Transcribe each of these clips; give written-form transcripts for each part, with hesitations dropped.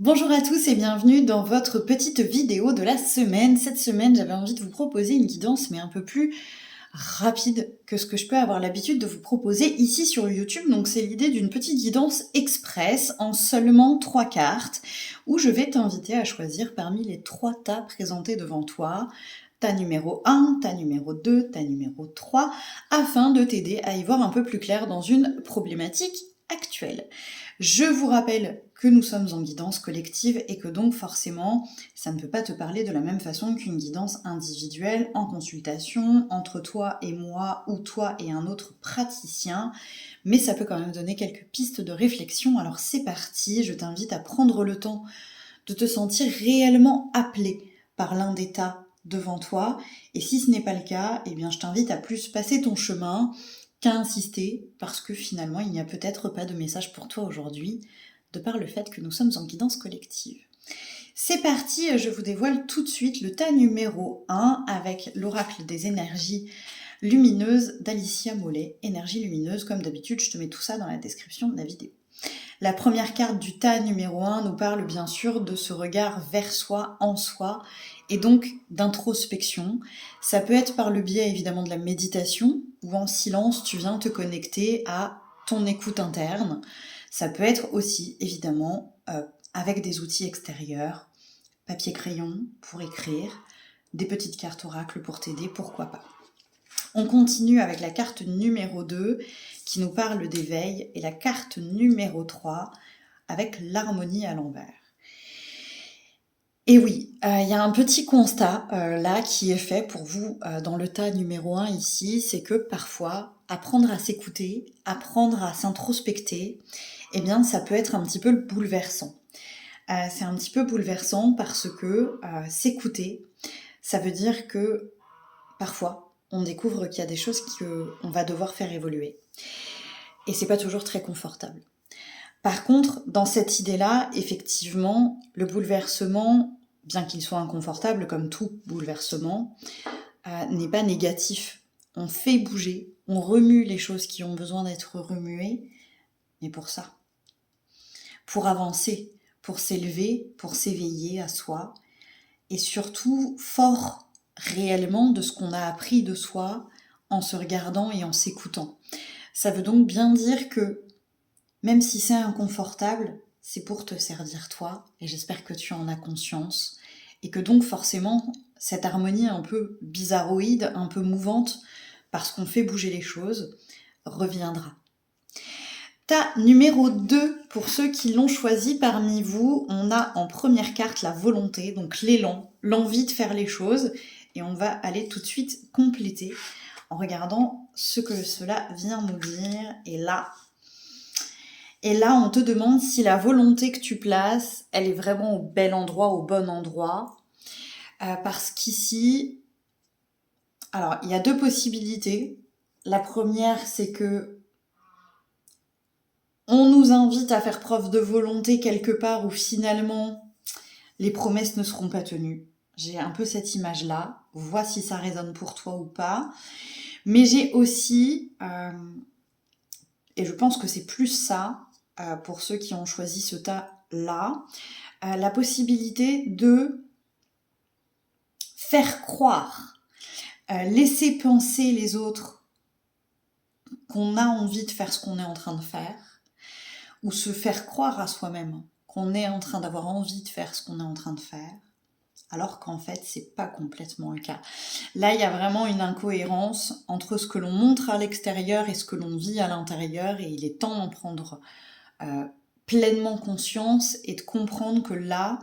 Bonjour à tous et bienvenue dans votre petite vidéo de la semaine. Cette semaine, j'avais envie de vous proposer une guidance, mais un peu plus rapide que ce que je peux avoir l'habitude de vous proposer ici sur YouTube. Donc c'est l'idée d'une petite guidance express en seulement 3 cartes, où je vais t'inviter à choisir parmi les 3 tas présentés devant toi, ta numéro 1, ta numéro 2, ta numéro 3, afin de t'aider à y voir un peu plus clair dans une problématique actuelle. Je vous rappelle que nous sommes en guidance collective et que donc forcément, ça ne peut pas te parler de la même façon qu'une guidance individuelle en consultation entre toi et moi ou toi et un autre praticien, mais ça peut quand même donner quelques pistes de réflexion. Alors c'est parti, je t'invite à prendre le temps de te sentir réellement appelé par l'un des tas devant toi, et si ce n'est pas le cas, eh bien je t'invite à plus passer ton chemin qu'à insister, parce que finalement il n'y a peut-être pas de message pour toi aujourd'hui, de par le fait que nous sommes en guidance collective. C'est parti, je vous dévoile tout de suite le tas numéro 1 avec l'oracle des énergies lumineuses d'Alicia Mollet. Énergie lumineuse, comme d'habitude, je te mets tout ça dans la description de la vidéo. La première carte du tas numéro 1 nous parle bien sûr de ce regard vers soi, en soi, et donc d'introspection. Ça peut être par le biais évidemment de la méditation, où en silence tu viens te connecter à ton écoute interne. Ça peut être aussi évidemment avec des outils extérieurs, papier-crayon pour écrire, des petites cartes oracles pour t'aider, pourquoi pas. On continue avec la carte numéro 2 qui nous parle d'éveil et la carte numéro 3 avec l'harmonie à l'envers. Et oui, il y a un petit constat là qui est fait pour vous dans le tas numéro 1 ici, c'est que parfois, apprendre à s'écouter, apprendre à s'introspecter, eh bien ça peut être un petit peu bouleversant. C'est un petit peu bouleversant parce que s'écouter, ça veut dire que parfois, on découvre qu'il y a des choses qu'on va devoir faire évoluer. Et c'est pas toujours très confortable. Par contre, dans cette idée-là, effectivement, le bouleversement, bien qu'il soit inconfortable, comme tout bouleversement, n'est pas négatif. On fait bouger, on remue les choses qui ont besoin d'être remuées, mais pour ça. Pour avancer, pour s'élever, pour s'éveiller à soi, et surtout fort réellement de ce qu'on a appris de soi en se regardant et en s'écoutant. Ça veut donc bien dire que même si c'est inconfortable, c'est pour te servir toi, et j'espère que tu en as conscience, et que donc forcément, cette harmonie un peu bizarroïde, un peu mouvante, parce qu'on fait bouger les choses, reviendra. Tas numéro 2, pour ceux qui l'ont choisi parmi vous, on a en première carte la volonté, donc l'élan, l'envie de faire les choses, et on va aller tout de suite compléter en regardant ce que cela vient nous dire, et là, on te demande si la volonté que tu places, elle est vraiment au bel endroit, au bon endroit. Parce qu'ici, alors, il y a deux possibilités. La première, c'est que on nous invite à faire preuve de volonté quelque part où finalement, les promesses ne seront pas tenues. J'ai un peu cette image-là. Vois si ça résonne pour toi ou pas. Mais j'ai aussi, et je pense que c'est plus ça, pour ceux qui ont choisi ce tas-là, la possibilité de faire croire, laisser penser les autres qu'on a envie de faire ce qu'on est en train de faire, ou se faire croire à soi-même qu'on est en train d'avoir envie de faire ce qu'on est en train de faire, alors qu'en fait, c'est pas complètement le cas. Là, il y a vraiment une incohérence entre ce que l'on montre à l'extérieur et ce que l'on vit à l'intérieur, et il est temps d'en prendre pleinement conscience et de comprendre que là,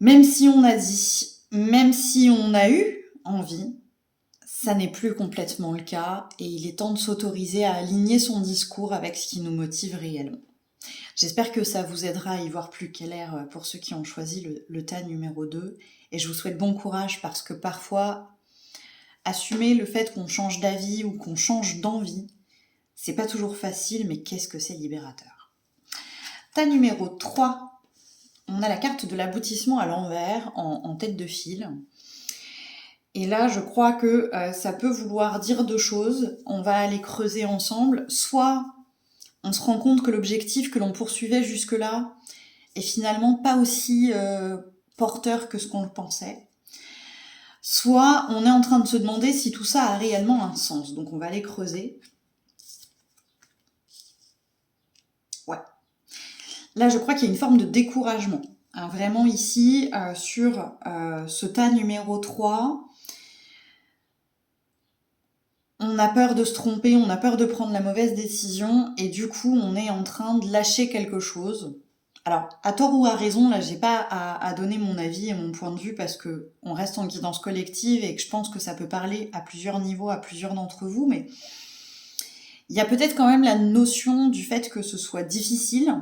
même si on a dit, même si on a eu envie, ça n'est plus complètement le cas, et il est temps de s'autoriser à aligner son discours avec ce qui nous motive réellement. J'espère que ça vous aidera à y voir plus clair pour ceux qui ont choisi le tas numéro 2, et je vous souhaite bon courage parce que parfois, assumer le fait qu'on change d'avis ou qu'on change d'envie, c'est pas toujours facile, mais qu'est-ce que c'est libérateur. Tas numéro 3, on a la carte de l'aboutissement à l'envers en tête de fil. Et là, je crois que ça peut vouloir dire deux choses. On va aller creuser ensemble. Soit on se rend compte que l'objectif que l'on poursuivait jusque-là est finalement pas aussi porteur que ce qu'on le pensait. Soit on est en train de se demander si tout ça a réellement un sens. Donc on va aller creuser. Ouais. Là, je crois qu'il y a une forme de découragement. Hein, vraiment ici, sur ce tas numéro 3, on a peur de se tromper, on a peur de prendre la mauvaise décision, et du coup, on est en train de lâcher quelque chose. Alors, à tort ou à raison, là, j'ai pas à donner mon avis et mon point de vue parce que on reste en guidance collective et que je pense que ça peut parler à plusieurs niveaux, à plusieurs d'entre vous, mais il y a peut-être quand même la notion du fait que ce soit difficile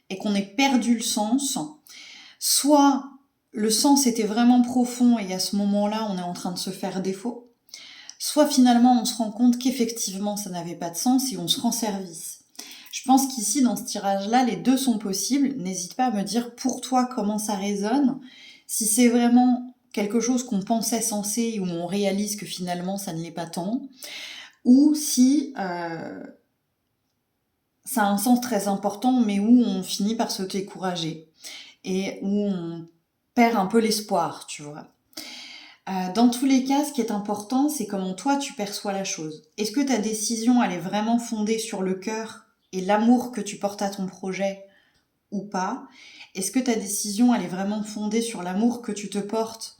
et qu'on ait perdu le sens. Soit le sens était vraiment profond et à ce moment-là, on est en train de se faire défaut. Soit finalement, on se rend compte qu'effectivement, ça n'avait pas de sens et on se rend service. Je pense qu'ici, dans ce tirage-là, les deux sont possibles. N'hésite pas à me dire pour toi comment ça résonne. Si c'est vraiment quelque chose qu'on pensait sensé et où on réalise que finalement, ça ne l'est pas tant. Ou si ça a un sens très important, mais où on finit par se décourager et où on perd un peu l'espoir, tu vois. Dans tous les cas, ce qui est important, c'est comment toi tu perçois la chose. Est-ce que ta décision, elle est vraiment fondée sur le cœur et l'amour que tu portes à ton projet ou pas? Est-ce que ta décision, elle est vraiment fondée sur l'amour que tu te portes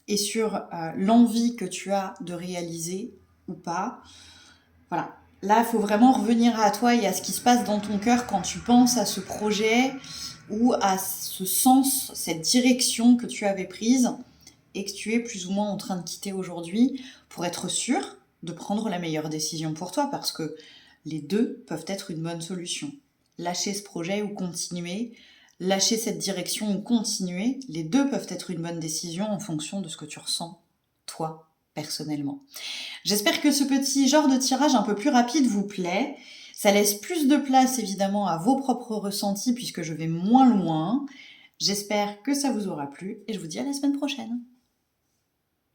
et sur l'envie que tu as de réaliser ou pas? Voilà. Là, il faut vraiment revenir à toi et à ce qui se passe dans ton cœur quand tu penses à ce projet ou à ce sens, cette direction que tu avais prise et que tu es plus ou moins en train de quitter aujourd'hui pour être sûr de prendre la meilleure décision pour toi, parce que les deux peuvent être une bonne solution. Lâcher ce projet ou continuer, lâcher cette direction ou continuer, les deux peuvent être une bonne décision en fonction de ce que tu ressens, toi, personnellement. J'espère que ce petit genre de tirage un peu plus rapide vous plaît. Ça laisse plus de place évidemment à vos propres ressentis puisque je vais moins loin. J'espère que ça vous aura plu et je vous dis à la semaine prochaine.